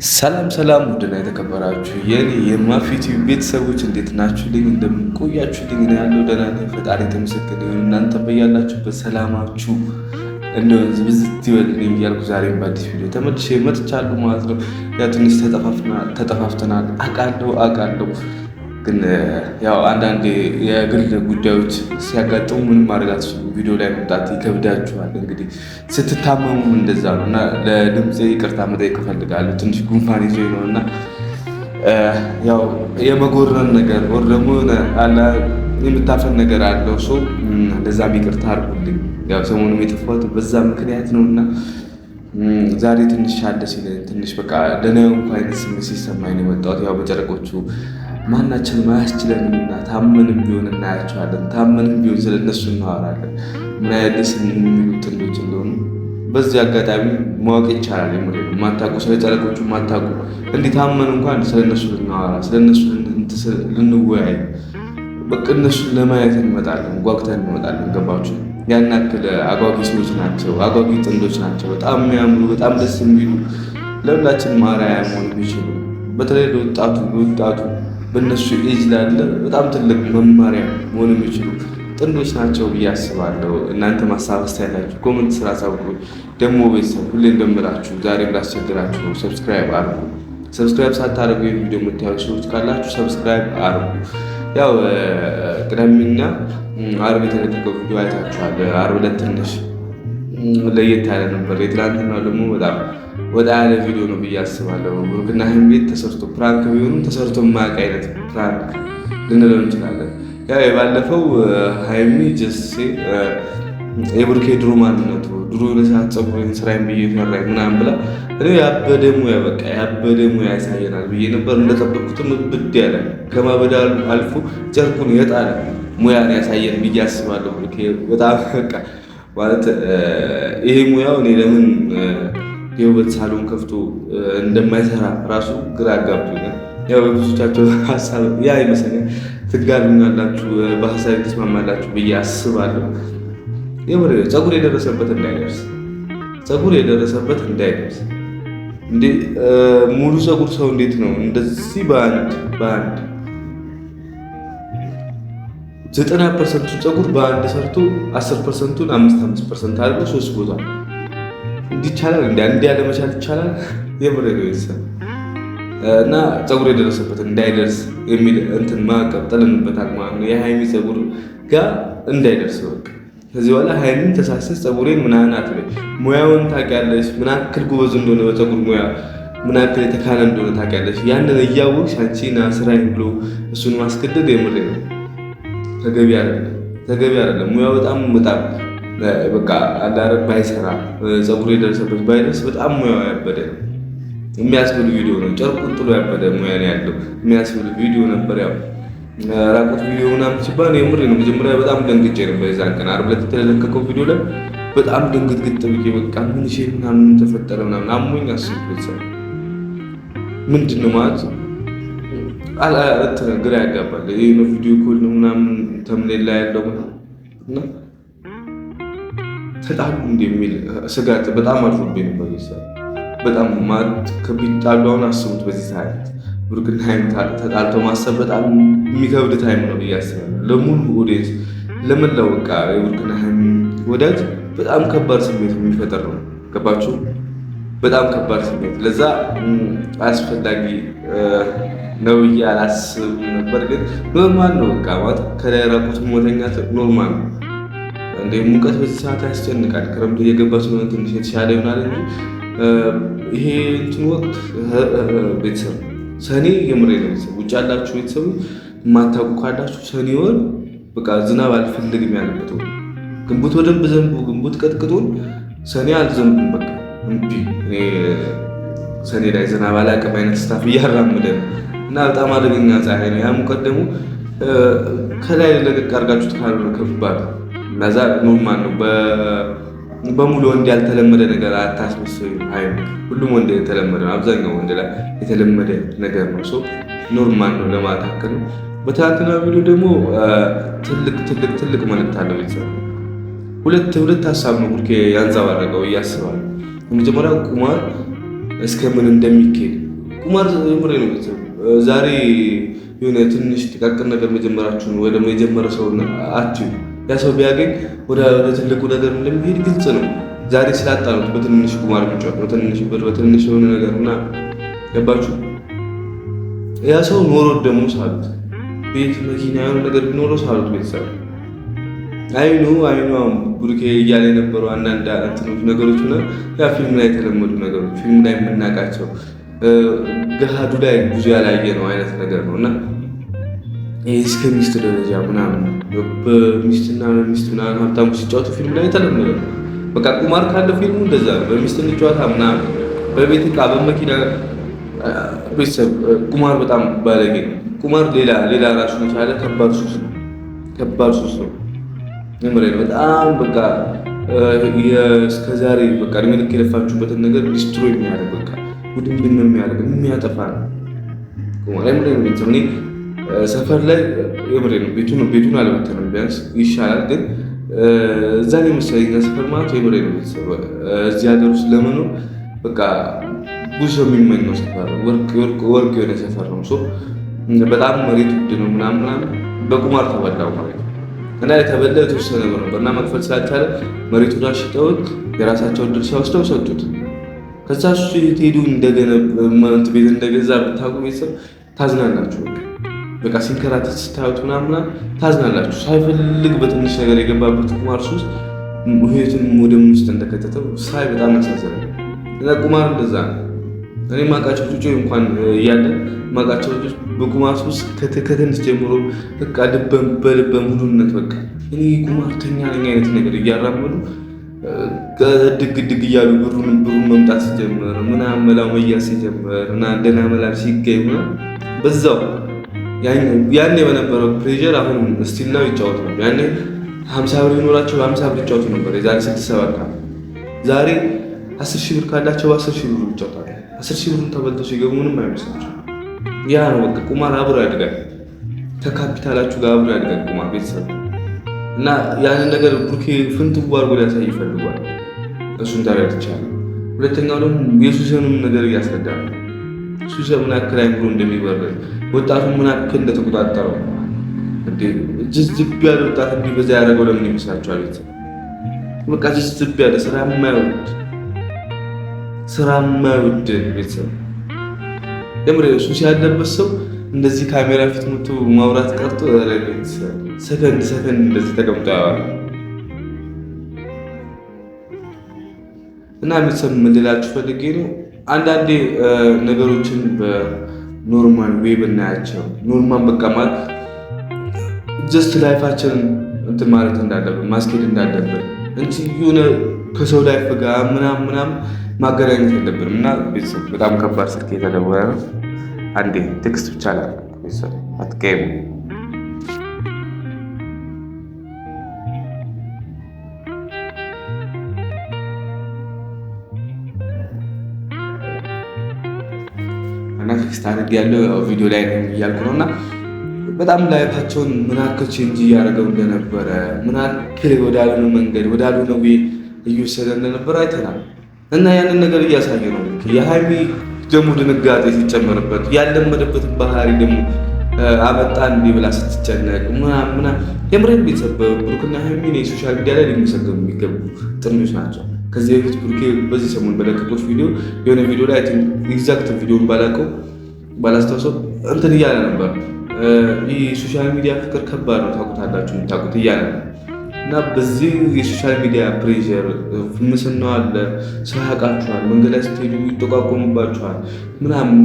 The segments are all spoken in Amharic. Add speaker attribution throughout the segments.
Speaker 1: ሰላም ሰላም፣ ውድና የተከበራችሁ የኔ የማፊት ቤተሰቦች እንዴት ናችሁልኝ? እንደምንቆያችሁልኝ ነው ያለው ደህና ነኝ፣ ፈጣሪ የተመሰገነ ይሁን። እናንተ በያላችሁበት ሰላማችሁ እንደው ዝብዝት ይበልልኝ እያልኩ ዛሬም በአዲስ ቪዲዮ ተመልሼ መጥቻለሁ ማለት ነው። ያ ትንሽ ተጠፋፍተናል አውቃለሁ፣ ግን ያው አንዳንድ የግል ጉዳዮች ሲያጋጥሙ ምንም ማድረግ አትችሉም። ቪዲዮ ላይ መምጣት ይከብዳችኋል። እንግዲህ ስትታመሙ እንደዛ ነው እና ለድምፄ ይቅርታ መጠየቅ እፈልጋለሁ። ትንሽ ጉንፋን ይዞ ነው እና ያው የመጎረን ነገር ወር ደግሞ የምታፈን ነገር አለው። ሰው ለዛም ይቅርታ አድርጉልኝ። ያው ሰሞኑን የጠፋሁት በዛ ምክንያት ነው እና ዛሬ ትንሽ አለ ሲለኝ ትንሽ በቃ ደህና እንኳ አይነት ስሜት ሲሰማኝ ነው የመጣሁት። ያው በጨረቆቹ ማናችንም አያስችለንምና ታመንም ቢሆን እናያቸዋለን። ታመንም ቢሆን ስለነሱ እናወራለን። ምን አይነት ደስ የሚሉ ጥንዶች እንደሆኑ በዚህ አጋጣሚ ማወቅ ይቻላል። የምሬ ነው። ማታውቁ ስለ ጨረቆቹ ማታውቁ እንዲህ ታመን እንኳን ስለነሱ ልናወራ ስለነሱ ልንወያይ በቃ እነሱን ለማየት እንመጣለን፣ ጓጉተን እንመጣለን። ገባችሁ? ያን ያክል አጓጊ ሰዎች ናቸው፣ አጓጊ ጥንዶች ናቸው። በጣም የሚያምሩ በጣም ደስ የሚሉ ለሁላችን ማርአያ መሆን የሚችሉ በተለይ ለወጣቱ በእነሱ ኤጅ ላለ በጣም ትልቅ መማሪያ መሆን የሚችሉ ጥንዶች ናቸው ብዬ አስባለሁ። እናንተ ማሳብ አስተያየታችሁ ኮመንት ስራ ሳውቁ። ደግሞ ቤተሰብ ሁሌ እንደምላችሁ ዛሬ ብላስቸግራችሁ ነው፣ ሰብስክራይብ አድርጉ። ሰብስክራይብ ሳታደርጉ የቪዲዮ የምታዩ ሰዎች ካላችሁ ሰብስክራይብ አድርጉ። ያው ቅዳሜና ዓርብ የተለቀቀው ቪዲዮ አይታችኋል። ዓርብ ዕለት ትንሽ ለየት ያለ ነበር። የትናንትናው ደግሞ በጣም ወጣ ያለ ቪዲዮ ነው ብዬ አስባለሁ። ብሩክና ሀይሚ ቤት ተሰርቶ ፕራንክ ቢሆንም ተሰርቶ የማያውቅ አይነት ፕራንክ ልንለው እንችላለን። ያው የባለፈው ሀይሚ ጀስሴ የብሩኬ ድሮ ማንነቱ ድሮ ለሰዓት ፀጉሬን ስራዬን ብዬ ፈራኝ ምናምን ብላ እኔ ያበደ ሙያ ያሳየናል ብዬ ነበር። እንደጠበቅኩትም ብድ ያለ ከማበዳ አልፎ ጨርቁን የጣለ ሙያን ያሳየን ብዬ አስባለሁ። ብሩኬ በጣም በቃ ማለት ይሄ ሙያው እኔ ለምን የውበት ሳሎን ከፍቶ እንደማይሰራ ራሱ ግራ አጋብቶኛል። ያው ብዙዎቻቸው ሀሳብ ያ ይመስለኛል ትጋሩኛላችሁ፣ በሀሳብ ተስማማላችሁ ብዬ አስባለሁ። የምር ፀጉር የደረሰበት እንዳይደርስ እንዴ! ሙሉ ፀጉር ሰው እንዴት ነው እንደዚህ በአንድ 90% ፀጉር በአንድ ሰርቶ 10%ን 5% አድርጎ 3 ቦታ እንዲቻላል እንዲ ያለመቻል ይቻላል። የምር ነው ይሰራ እና ፀጉር የደረሰበት እንዳይደርስ የሚል እንትን ማዕቀብ ጥለንበታል ማለት ነው። የሀይሚ ፀጉር ጋር እንዳይደርስ በቃ ከዚህ በኋላ ሀይሚን ተሳሰስ ፀጉሬን ምናምን አትበይ። ሙያውን ታውቂያለሽ፣ ምን ያክል ጎበዝ እንደሆነ በፀጉር ሙያ ምን ያክል የተካነ እንደሆነ ታውቂያለሽ። ያንን እያወቅሽ አንቺ ና ስራዬን ብሎ እሱን ማስገደድ የምር ነው ተገቢ አይደለም። ሙያው በጣም በቃ አዳረግ ባይሰራ ፀጉሩ የደረሰበት ባይደርስ በጣም ሙያው ያበደ ነው። የሚያስብል ቪዲዮ ነው። ጨርቁን ጥሎ ያበደ ሙያ ነው ያለው። የሚያስብል ቪዲዮ ነበር። ያው ራቁት ቪዲዮ ምናምን ሲባል የምር ነው መጀመሪያ በጣም ደንግጬ ነበር። የዛን ቀን ዓርብ ዕለት የተለቀቀው ቪዲዮ ላይ በጣም ድንግጥግጥ ብዬ በቃ ምን ሺ ምናምን ተፈጠረ ምናምን አሞኝ አስብኩት። ምንድን ነው ማለት ግራ ያጋባል። ይህ ነው ቪዲዮ ኮል ነው ምናምን ተምሌላ ያለው እና ተጣሉ እንደሚል ስጋት በጣም አልፎብኝ ነበር። በጣም ማለት ከቢጣሉ አሁን አስቡት። በዚህ ሰዓት ብሩክና ሀይሚ ተጣልቶ ማሰብ በጣም የሚከብድ ታይም ነው ብዬ አስባለሁ። ለሙሉ ኦዲየንስ ለመላው በቃ የብሩክና ሀይሚ ወዳጅ በጣም ከባድ ስሜት የሚፈጠር ነው። ገባችሁ? በጣም ከባድ ስሜት። ለዛ አስፈላጊ ነው ብዬ አላስብም ነበር። ግን ኖርማል ነው በቃ ማለት ከላይ ራቁት መተኛት ኖርማል ነው። እንደ ሙቀት በዚህ ሰዓት ያስጨንቃል። ክረምቱ እየገባ ስለሆነ ትንሽ የተሻለ ይሆናል እንጂ ይሄ እንትን ወቅት ቤተሰብ ሰኔ የምሬ ነው። ቤተሰብ ውጭ ያላችሁ ቤተሰቡ የማታውቁ ካላችሁ ሰኔ ወር በቃ ዝናብ አልፈልግም ያለበት ወር። ግንቦት በደንብ ዘንቡ፣ ግንቦት ቀጥቅጦን ሰኔ አልዘንቡም በቃ እምቢ። ሰኔ ላይ ዝናብ አላውቅም አይነት ስታፍ እያራመደ ነው እና በጣም አደገኛ ፀሐይ ነው። ያ ሙቀት ደግሞ ከላይ ለቀቅ አድርጋችሁት ካልሆነ ከባድ እነዛ ኖርማል ነው። በሙሉ ወንድ ያልተለመደ ነገር አታስመስሉ። ሁሉም ወንድ የተለመደ ነው። አብዛኛው ወንድ ላይ የተለመደ ነገር ነው። ሰው ኖርማል ነው ለማታከል ነው። በትናንትና ቪዲዮ ደግሞ ትልቅ መልዕክት አለው ቤተሰብ። ሁለት ሀሳብ ነው ብሩኬ ያንጸባረቀው እያስባለሁ። የመጀመሪያው ቁማር እስከምን እንደሚካሄድ ቁማር የምሬ ነው ቤተሰብ ዛሬ የሆነ ትንሽ ጥቃቅን ነገር መጀመራችሁን ወይ ደግሞ የጀመረ ሰው አትዩ። ያ ሰው ቢያገኝ ወደ ትልቁ ነገር እንደሚሄድ ግልጽ ነው። ዛሬ ስላጣኑት በትንሽ ቁማር ብቻ በትንሽ ብር በትንሽ የሆነ ነገር እና ገባችሁ። ያ ሰው ኖሮ ደግሞ ሳሉት ቤት መኪና የሆነ ነገር ቢኖረው ሳሉት ቤተሰብ አይኑ ቡርኬ እያለ የነበረው አንዳንድ ነገሮች እና ያ ፊልም ላይ የተለመዱ ነገሮች ፊልም ላይ የምናውቃቸው ገሃዱ ላይ ብዙ ያላየ ነው አይነት ነገር ነው እና እስከ ሚስት ደረጃ ምናምን በሚስትና ሚስት ምናምን ሀብታሙ ሲጫወቱ ፊልም ላይ የተለመደ ነው። በቃ ቁማር ካለ ፊልሙ እንደዛ በሚስት ጨዋታ ምናምን በቤት ዕቃ በመኪና ቤተሰብ ቁማር በጣም ባለጌ ነው። ቁማር ሌላ ራሱን የቻለ ከባድ ሱስ ነው። የምሬን በጣም በቃ እስከዛሬ በቃ እድሜ ልክ የለፋችሁበትን ነገር ዲስትሮይ የሚያደርግ በቃ ውድንብን የሚያደርግ የሚያጠፋ ነው ቁማር። የምሬን ቤተሰብ እኔ ሰፈር ላይ የምሬን ቤቱን አልበተንም ቢያንስ ይሻላል፣ ግን እዛ ላይ መሰለኝ ሰፈር ማለት የምሬን ቤተሰብ እዚህ ሀገር ውስጥ ለመኖር በቃ ብዙ ሰው የሚመኘው ሰፈር ወርቅ የሆነ ሰፈር ነው። በጣም መሬት ውድ ነው ምናምን በቁማር ተበላው ማለት ነው። እና የተበላ የተወሰነ ብር ነበር እና መክፈል ስላልቻለ መሬቱን አሽጠውት የራሳቸውን ድርሻ ወስደው ሰጡት። ከዛ እሱ ሄዱ እንደገና ቤት እንደገዛ ብታውቁ ቤተሰብ ታዝናላችሁ። በቃ ሲንከራተት ስታዩት ምናምን ታዝናላችሁ። ሳይፈልግ በትንሽ ነገር የገባበት ቁማር ሱስ ህይወቱን ወደም ውስጥ እንደከተተው ሳይ በጣም ያሳዝናል። እና ቁማር እንደዛ ነው። እኔ ማውቃቸው ልጆች እንኳን እያለን ማውቃቸው ልጆች በቁማር ሱስ ከትንሽ ጀምሮ በቃ በልበ ሙሉነት በቃ እኔ ቁማርተኛ ነኝ አይነት ነገር እያራመዱ ድግ እያሉ ብሩን መምጣት ሲጀምር ምናምን መላው መያዝ ሲጀምር እና ደህና መላል ሲገኝ በዛው ያኔ በነበረው ፕሬዠር አሁን ስቲል ነው ይጫወቱ ነበር። ያኔ 50 ብር ይኖራቸው 50 ብር ይጫወቱ ነበር የዛሬ 6-7 ዓመት። ዛሬ 10 ሺህ ብር ካላቸው 10 ሺህ ብር ይጫወታሉ። 10 ሺህ ብሩን ተበልተው ሲገቡ ምንም አይመስላቸው። ያ ነው በቃ ቁማር አብሮ ያድጋል፣ ከካፒታላችሁ ጋር አብሮ ያድጋል ቁማር ቤተሰብ። እና ያንን ነገር ቡርኬ ፍንትው አድርጎ ሊያሳይ ይፈልጓል። እሱን ተረድቻለሁ። ሁለተኛው ደግሞ የሱስንም ነገር እያስረዳል። ሱስ ምን ያክል አይምሮ እንደሚበረድ ወጣቱ ምን ያክል እንደተቆጣጠረው ጅዝብ ያለ ወጣት እንዲበዛ ያደረገው ለምን ይመስላችኋል? በቃ ጅዝብ ያለ ስራ የማይወድ ቤተሰብ የምር ሱስ ያለበት ሰው እንደዚህ ካሜራ ፊት መቶ ማውራት ቀርቶ ሰከንድ እንደዚህ ተቀምጦ ያዋል። እና ቤተሰብ ምን ልላችሁ ፈልጌ ነው፣ አንዳንዴ ነገሮችን በኖርማል ዌይ ብናያቸው ኖርማል በቃ ማለት ጀስት ላይፋችንን እንትን ማለት እንዳለብን ማስኬድ እንዳለብን እንጂ የሆነ ከሰው ላይፍ ጋር ምናምን ማገናኘት የለብንም። እና ቤተሰብ በጣም ከባድ ስልክ የተደወለ ነው። አንዴ ቴክስት ብቻ ላክ ቤተሰብ አትቀይሙ። እና ቴክስት አድርግ ያለው ቪዲዮ ላይ ነው እያልኩ ነው። እና በጣም ላይፋቸውን ምን ያክል ቼንጅ እያደረገው እንደነበረ ምን ያክል ወዳልሆነ መንገድ ወዳልሆነ ዌይ እየወሰደ እንደነበረ አይተናል። እና ያንን ነገር እያሳየ ነው። የሃይሚ ደግሞ ድንጋጤ ሲጨመርበት ያለመደበትን ባህሪ ደግሞ አመጣ እንዲህ ብላ ስትጨነቅ ምናምን የምሬን ቤተሰብ ብሩክና ሃይሚ የሶሻል ሚዲያ ላይ ሊመሰገኑ የሚገቡ ጥንዶች ናቸው። ከዚህ በፊት ብሩኬ በዚህ ሰሞን በለቀቁት ቪዲዮ የሆነ ቪዲዮ ላይ ኤግዛክት ቪዲዮን ባላስታውሰው እንትን እያለ ነበር። ይህ ሶሻል ሚዲያ ፍቅር ከባድ ነው ታውቁታላችሁ፣ የምታውቁት እያለ ነው። እና በዚህ የሶሻል ሚዲያ ፕሬዠር ፍምስና አለ፣ ሰው ያውቃችኋል፣ መንገድ ላይ ስትሄዱ ይጠቋቆሙባችኋል ምናምን።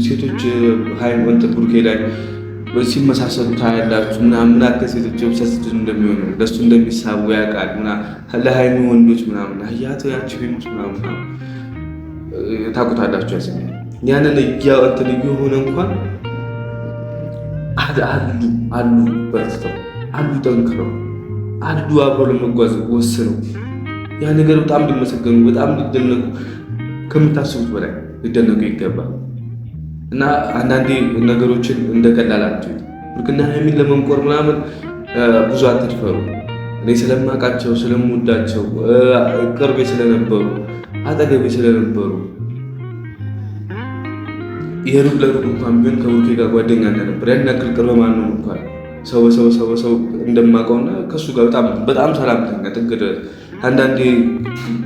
Speaker 1: ሴቶች እንትን ብሩኬ ላይ ሲመሳሰሉ ታያላችሁ ምናምን። ምናከል ሴቶች ኦብሰስድ እንደሚሆኑ ለሱ እንደሚሳቡ ያውቃል ለሃይሚ ወንዶች ምናምን አያቶ ያቺ ፌሞች ምናምን ታውቁታላችሁ። ያስ ያንን እንትን እየሆነ እንኳን አሉ በርትተው አሉ ጠንክረው አሉ አብሮ ለመጓዝ ወስነው ያ ነገር በጣም ሊመሰገኑ በጣም ሊደነቁ ከምታስቡት በላይ ሊደነቁ ይገባል። እና አንዳንዴ ነገሮችን እንደቀላላችሁ ብሩክና ሃይሚን ለመንቆር ምናምን ብዙ አትድፈሩ። እኔ ስለማውቃቸው ስለምወዳቸው ቅርቤ ስለነበሩ አጠገቤ ስለነበሩ የሩቅ ለሩቅ እንኳን ቢሆን ከብሩኬ ጋር ጓደኛ እንደነበር ያን ያክል ቅርብ ማን ነው እንኳን ሰው በሰው እንደማውቀውና ከእሱ ጋር በጣም ሰላምተኛ ጥግ ድረስ አንዳንዴ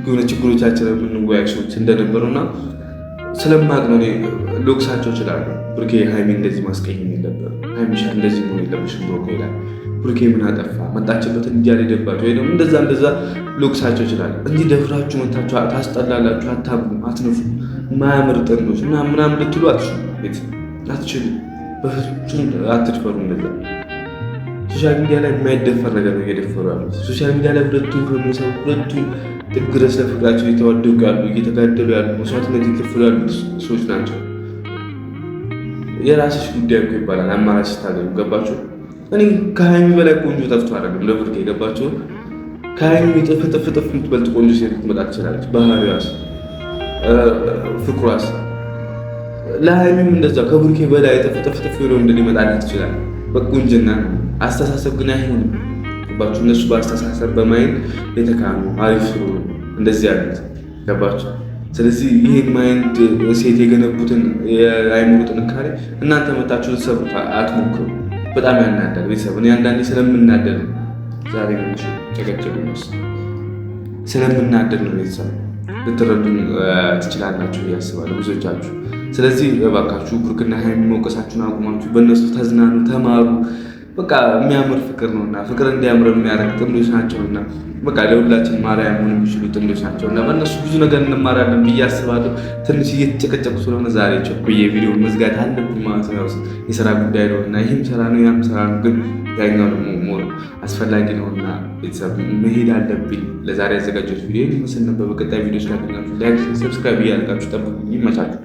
Speaker 1: የሆነ ችግሮቻችን የምንወያይ ሰዎች እንደነበሩና ስለማቅ ነው ልወቅሳቸው እችላለሁ። ብሩኬ ሀይሚ እንደዚህ ማስቀየም የለብህም፣ ሀይሚሻ እንደዚህ መሆን የለብሽም ብሎ ይላል። ብሩኬ ምን አጠፋ መጣችበትን እንዲያል ሄደባቸው ወይ ደግሞ እንደዛ ልወቅሳቸው እችላለሁ። እንዲህ ደፍራችሁ መታችሁ ታስጠላላችሁ፣ አታምኑ፣ አትነፉ፣ ማያምር ጥንዶች እና ምናምን ልትሉ አትችሉ። በፍጹም አትድፈሩ። እንደዛ ሶሻል ሚዲያ ላይ የማይደፈር ነገር ነው እየደፈሩ ያሉት። ሶሻል ሚዲያ ላይ ሁለቱም ጥግ ድረስ ለፍቅራቸው እየተዋደቁ ያሉ እየተጋደሉ ያሉ መስዋዕትነት እየከፈሉ ያሉት ሰዎች ናቸው። የራስሽ ጉዳይ እኮ ይባላል አማራጭ ስታገኙ። ገባችሁ? እኔ ከሀይሚ በላይ ቆንጆ ጠፍቶ አይደለም ለብሩኬ ገባችሁ? ከሀይሚ ጥፍ የምትበልጥ ቆንጆ ሴት ልትመጣ ትችላለች። ባህሪዋስ፣ ፍቅሯስ ለሀይሚም እንደዛ ከብሩኬ በላይ ጥፍ ሆኖ እንደሊመጣላት ትችላል። በቁንጅና አስተሳሰብ ግን አይሆንም። ገባችሁ? እነሱ በአስተሳሰብ በማይንድ የተካኑ አሪፍ ስለሆኑ እንደዚህ ያሉት ገባችሁ? ስለዚህ ይህን ማይንድ ሴት የገነቡትን የአይምሮ ጥንካሬ እናንተ መታችሁ ልትሰብሩት አትሞክሩ። በጣም ያናዳል። ቤተሰብ እኔ አንዳንዴ ስለምናደድ ነው ዛሬ ጨቀጨቁ ስለምናደድ ነው። ቤተሰብ ልትረዱን ትችላላችሁ ያስባሉ ብዙዎቻችሁ። ስለዚህ እባካችሁ ብሩክና ሀይሚ መውቀሳችሁን አቁማችሁ በእነሱ ተዝናኑ፣ ተማሩ። በቃ የሚያምር ፍቅር ነውና ፍቅር እንዲያምር የሚያደርግ ጥንዶች ናቸውና በቃ ለሁላችን ማርያም መሆን የሚችሉ ጥንዶች ናቸውና በእነሱ ብዙ ነገር እንማራለን ብዬ አስባለሁ። ትንሽ እየተጨቀጨቁ ስለሆነ ዛሬ ቸኩዬ ቪዲዮ መዝጋት አለብኝ ማለት ነው። የስራ ጉዳይ ነው እና ይህም ስራ ነው ያም ስራ ነው፣ ግን ያኛው ደግሞ ሞር አስፈላጊ ነውና ቤተሰብ መሄድ አለብኝ። ለዛሬ ያዘጋጀሁት ቪዲዮ ይመስል ነበር። በቀጣይ ቪዲዮች ካገኛችሁ ላይክ፣ ሰብስክራይብ እያደረጋችሁ ጠብቁኝ። ይመቻችሁ።